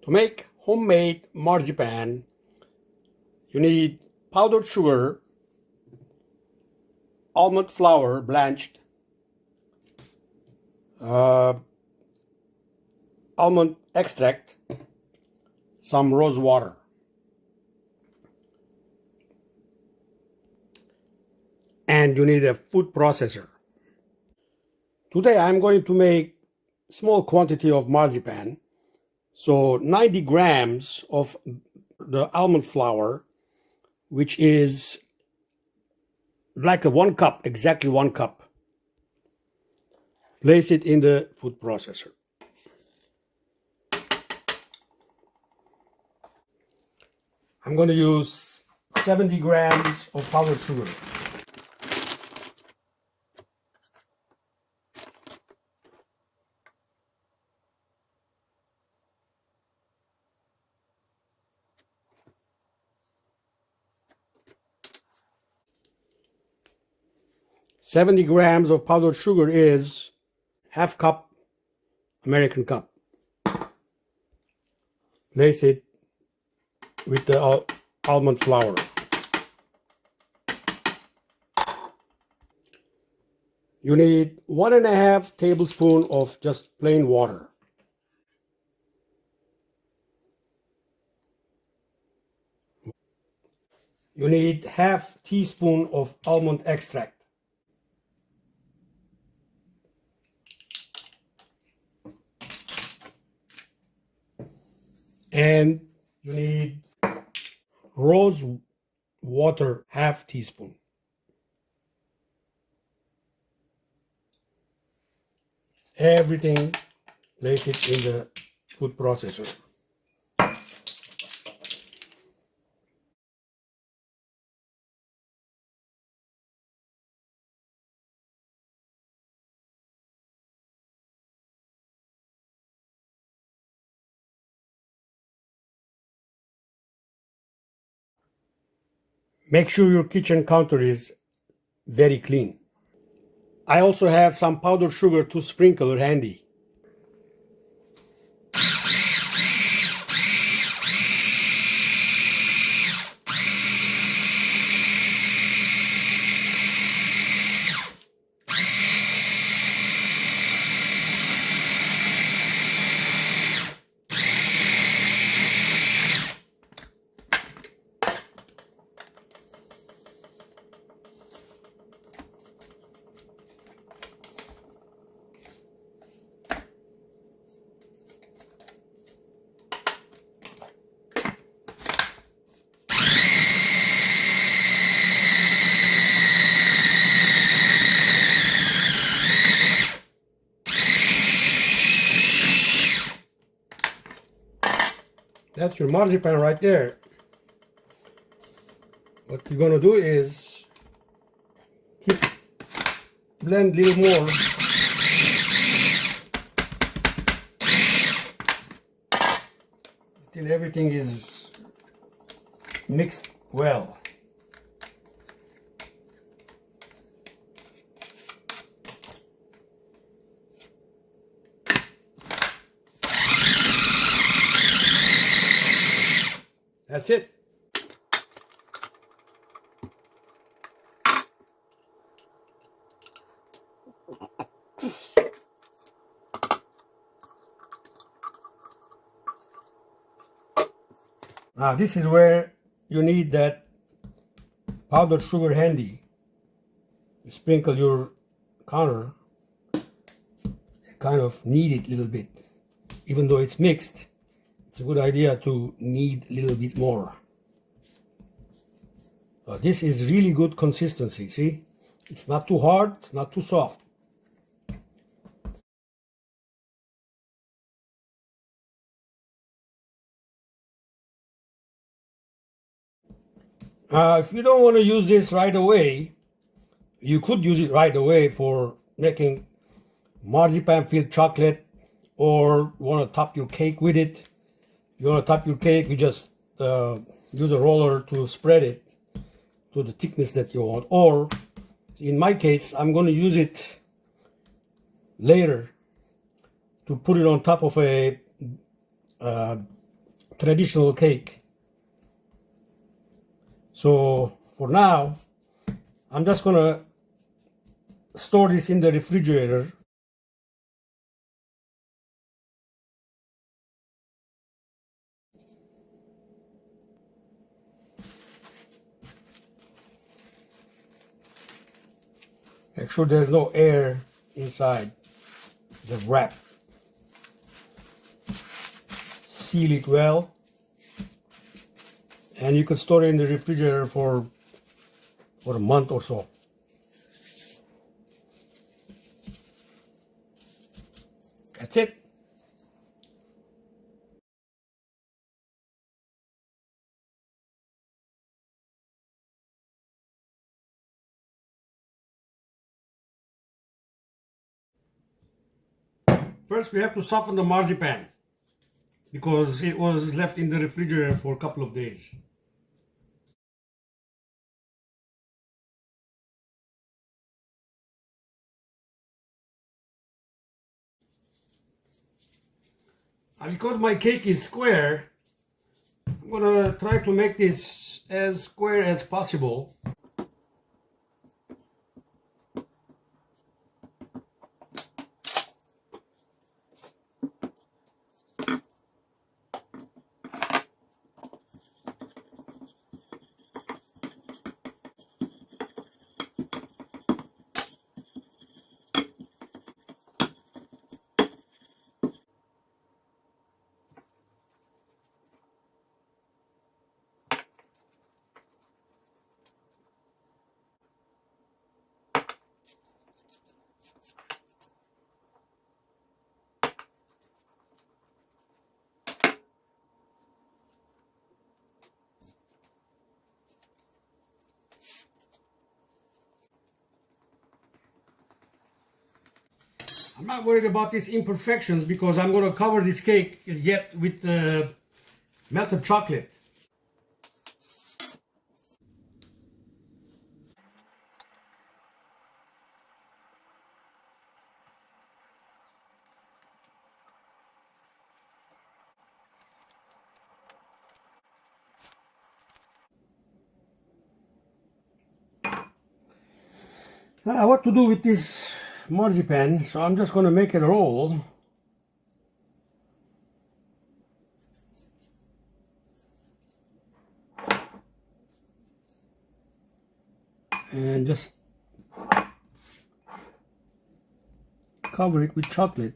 To make homemade marzipan, you need powdered sugar, almond flour blanched, almond extract, some rose water. And you need a food processor. Today I'm going to make small quantity of marzipan. So 90 grams of the almond flour, which is like a 1 cup, exactly 1 cup. Place it in the food processor. I'm going to use 70 grams of powdered sugar. $70 grams of powdered sugar is half cup American cup. Place it with the almond flour. You need 1.5 tablespoons of just plain water. You need half teaspoon of almond extract. And you need rose water, half teaspoon. Everything, place it in the food processor. Make sure your kitchen counter is very clean. I also have some powdered sugar to sprinkle handy. That's your marzipan right there. What you're gonna do is blend a little more. Until everything is mixed well. That's it. Now this is where you need that powdered sugar handy. You sprinkle your counter, kind of knead it a little bit. Even though it's mixed, it's a good idea to knead a little bit more. So this is really good consistency, see? It's not too hard, it's not too soft. If you don't want to use this right away, you could use it right away for making marzipan filled chocolate, or you want to top your cake with it. If you want to top your cake, you just use a roller to spread it to the thickness that you want. Or in my case, I'm going to use it later to put it on top of a traditional cake. So for now, I'm just gonna store this in the refrigerator. Make sure there's no air inside the wrap. Seal it well, and you could store it in the refrigerator for a month or so. That's it. First, we have to soften the marzipan because it was left in the refrigerator for a couple of days. And because my cake is square, I'm gonna try to make this as square as possible. I'm not worried about these imperfections because I'm going to cover this cake yet with melted chocolate. What to do with this marzipan? So I'm just going to make it roll. And just cover it with chocolate.